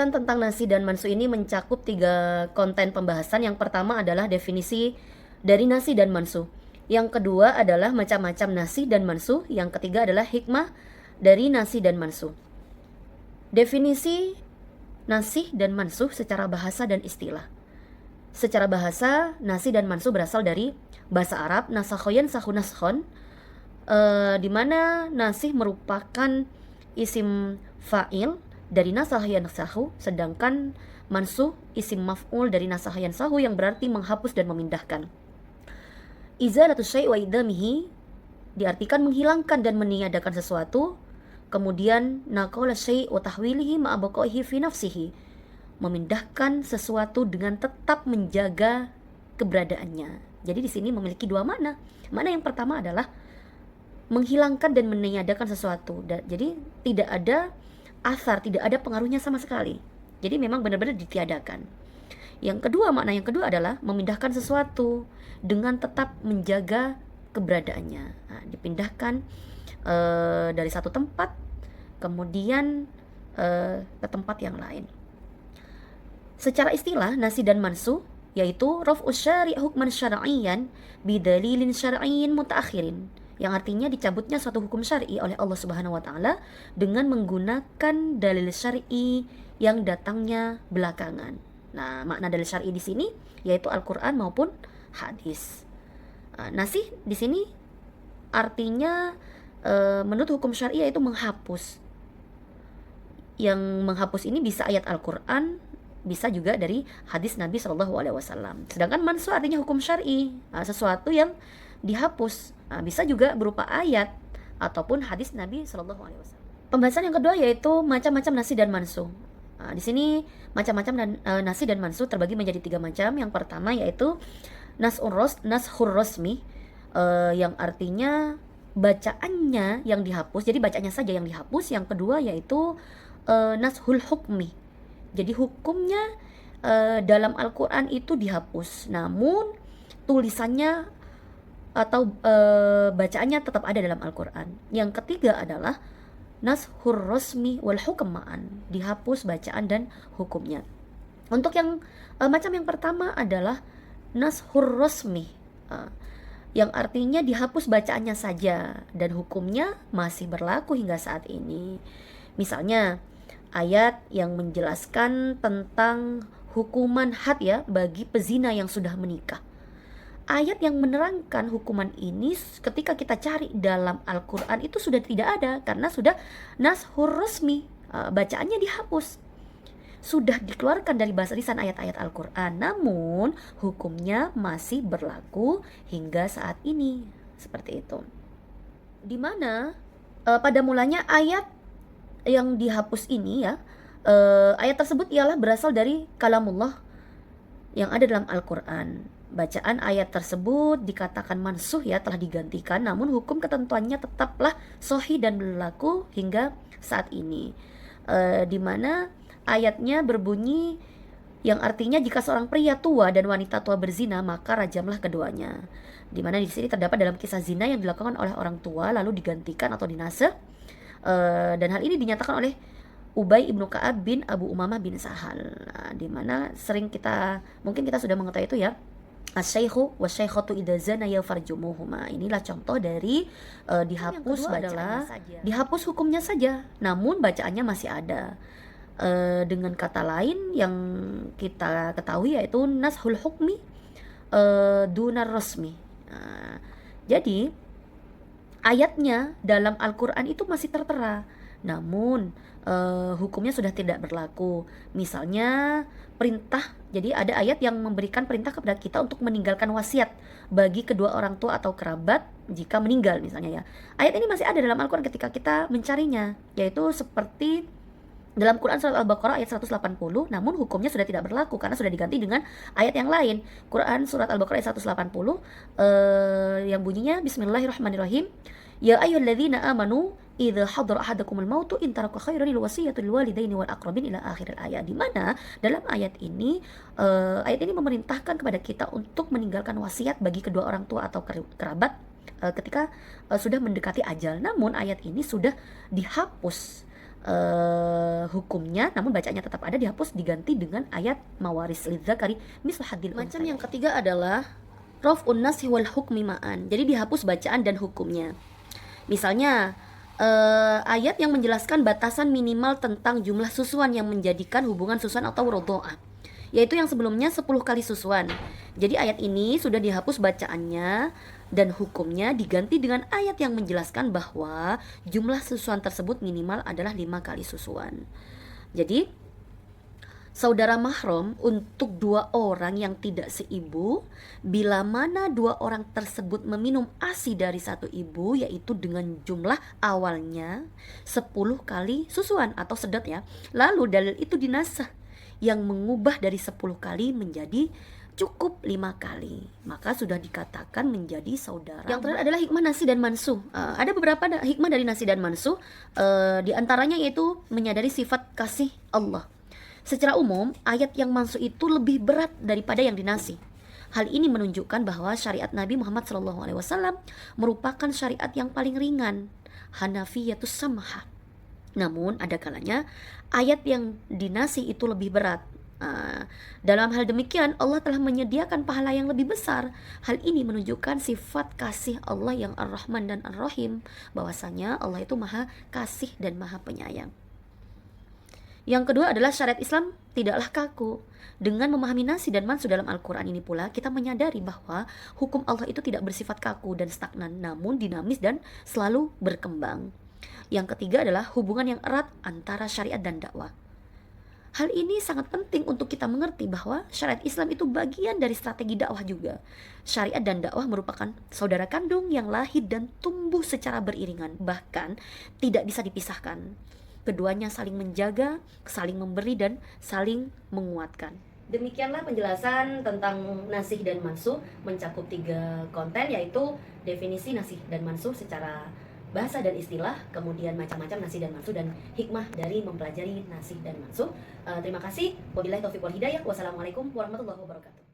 Pembahasan tentang nasi dan mansu ini mencakup 3 konten pembahasan. Yang pertama adalah definisi dari nasi dan mansu. Yang kedua adalah macam-macam nasi dan mansu. Yang ketiga adalah hikmah dari nasi dan mansu. Definisi nasi dan mansu secara bahasa dan istilah. Secara bahasa, nasi dan mansu berasal dari bahasa Arab nasakhoyan sahu naskhon, di mana nasih merupakan isim fa'il dari nasah yansahu, sedangkan mansuh isim maf'ul dari nasah yansahu yang berarti menghapus dan memindahkan. Izalatu syai' wa idamihi diartikan menghilangkan dan meniadakan sesuatu. Kemudian naqala syai' wa tahwilihi ma'a baqaihi fi nafsihi, memindahkan sesuatu dengan tetap menjaga keberadaannya. Jadi di sini memiliki dua makna. Makna yang pertama adalah menghilangkan dan meniadakan sesuatu. Jadi tidak ada asar, tidak ada pengaruhnya sama sekali. Jadi memang benar-benar ditiadakan. Yang kedua, makna yang kedua adalah memindahkan sesuatu dengan tetap menjaga keberadaannya. Nah, dipindahkan dari satu tempat kemudian ke tempat yang lain. Secara istilah, nasi dan mansu yaitu raf'us syari' hukman syar'iyyan bidalilin syar'iyyin mutaakhirin, yang artinya dicabutnya suatu hukum syar'i oleh Allah Subhanahu wa taala dengan menggunakan dalil syar'i yang datangnya belakangan. Nah, makna dalil syar'i di sini yaitu Al-Qur'an maupun hadis. Nasih di sini artinya menurut hukum syar'i yaitu menghapus. Yang menghapus ini bisa ayat Al-Qur'an, bisa juga dari hadis Nabi Shallallahu alaihi wasallam. Sedangkan mansu artinya hukum syar'i, sesuatu yang dihapus. Bisa juga berupa ayat ataupun hadis Nabi Shallallahu alaihi wasallam. Pembahasan yang kedua yaitu macam-macam nasi dan mansu. Di sini macam-macam nasi dan mansu terbagi menjadi 3 macam. Yang pertama yaitu nashur rosmi, yang artinya bacaannya yang dihapus, jadi bacanya saja yang dihapus. Yang kedua yaitu nashul hukmi, jadi hukumnya dalam Al-Quran itu dihapus, namun tulisannya atau bacaannya tetap ada dalam Al-Quran. Yang ketiga adalah nashur rosmi wal hukm ma'an, dihapus bacaan dan hukumnya. Untuk yang macam yang pertama adalah nashur rosmi, yang artinya dihapus bacaannya saja dan hukumnya masih berlaku hingga saat ini. Misalnya ayat yang menjelaskan tentang hukuman had ya bagi pezina yang sudah menikah. Ayat yang menerangkan hukuman ini ketika kita cari dalam Al-Quran itu sudah tidak ada, karena sudah nashur resmi, bacaannya dihapus, sudah dikeluarkan dari bahasa lisan ayat-ayat Al-Quran, namun hukumnya masih berlaku hingga saat ini. Seperti itu. Dimana pada mulanya ayat yang dihapus ini ya, ayat tersebut ialah berasal dari kalamullah yang ada dalam Al-Quran. Bacaan ayat tersebut dikatakan mansuh ya, telah digantikan, namun hukum ketentuannya tetaplah sahih dan berlaku hingga saat ini. Dimana ayatnya berbunyi yang artinya jika seorang pria tua dan wanita tua berzina maka rajamlah keduanya. Dimana di sini terdapat dalam kisah zina yang dilakukan oleh orang tua lalu digantikan atau dinasakh, dan hal ini dinyatakan oleh Ubay ibnu Ka'ab bin Abu Umamah bin Sahal. Dimana sering mungkin kita sudah mengetahui itu ya, asy-syaikhu wasy-syaikhatu idza zanaya farjumuhuma. Inilah contoh dari dihapus adalah dihapus hukumnya saja, namun bacaannya masih ada. Dengan kata lain yang kita ketahui yaitu nashul hukmi dunar rasmi. Jadi ayatnya dalam Al-Quran itu masih tertera, namun hukumnya sudah tidak berlaku. Misalnya perintah, jadi ada ayat yang memberikan perintah kepada kita untuk meninggalkan wasiat bagi kedua orang tua atau kerabat jika meninggal misalnya ya. Ayat ini masih ada dalam Al-Quran ketika kita mencarinya, yaitu seperti dalam Quran surat Al-Baqarah ayat 180, namun hukumnya sudah tidak berlaku karena sudah diganti dengan ayat yang lain. Quran surat Al-Baqarah ayat 180 yang bunyinya Bismillahirrahmanirrahim. Ya ayyuhalladzina amanu idza hadara ahadakumul mautu in taraka khairan lil wasiyatu lil walidaini wal aqrabin ila akhir ayat. Di mana dalam ayat ini memerintahkan kepada kita untuk meninggalkan wasiat bagi kedua orang tua atau kerabat ketika sudah mendekati ajal. Namun ayat ini sudah dihapus hukumnya, namun bacaannya tetap ada, dihapus diganti dengan ayat mawaris lidzakari mislu hadzil Macam unthayayn. yang ketiga adalah raf'un nasi wal hukmi ma'an. Jadi dihapus bacaan dan hukumnya. Misalnya ayat yang menjelaskan batasan minimal tentang jumlah susuan yang menjadikan hubungan susuan atau rodho'ah, yaitu yang sebelumnya 10 kali susuan. Jadi ayat ini sudah dihapus bacaannya dan hukumnya diganti dengan ayat yang menjelaskan bahwa jumlah susuan tersebut minimal adalah 5 kali susuan. Jadi saudara mahram untuk 2 orang yang tidak seibu, bila mana 2 orang tersebut meminum ASI dari satu ibu, yaitu dengan jumlah awalnya 10 kali susuan atau sedot ya. Lalu dalil itu dinasah yang mengubah dari 10 kali menjadi cukup 5 kali, maka sudah dikatakan menjadi saudara. Yang terakhir adalah hikmah nasi dan mansuh. Ada beberapa hikmah dari nasi dan mansuh, di antaranya yaitu menyadari sifat kasih Allah. Secara umum, ayat yang mansuh itu lebih berat daripada yang dinasih. Hal ini menunjukkan bahwa syariat Nabi Muhammad SAW merupakan syariat yang paling ringan, hanafiyatus samha. Namun ada kalanya ayat yang dinasih itu lebih berat. Dalam hal demikian Allah telah menyediakan pahala yang lebih besar. Hal ini menunjukkan sifat kasih Allah yang Ar-Rahman dan Ar-Rahim, bahwasanya Allah itu maha kasih dan maha penyayang. Yang kedua adalah syariat Islam tidaklah kaku. Dengan memahami nasi dan mansuh dalam Al-Quran ini pula, kita menyadari bahwa hukum Allah itu tidak bersifat kaku dan stagnan, namun dinamis dan selalu berkembang. Yang ketiga adalah hubungan yang erat antara syariat dan dakwah. Hal ini sangat penting untuk kita mengerti bahwa syariat Islam itu bagian dari strategi dakwah juga. Syariat dan dakwah merupakan saudara kandung yang lahir dan tumbuh secara beriringan, bahkan tidak bisa dipisahkan. Keduanya saling menjaga, saling memberi, dan saling menguatkan. Demikianlah penjelasan tentang nasih dan mansuh, mencakup 3 konten, yaitu definisi nasih dan mansuh secara bahasa dan istilah, kemudian macam-macam nasih dan mansuh, dan hikmah dari mempelajari nasih dan mansuh. Terima kasih. Wabillahi taufiq wal hidayah. Wassalamualaikum warahmatullahi wabarakatuh.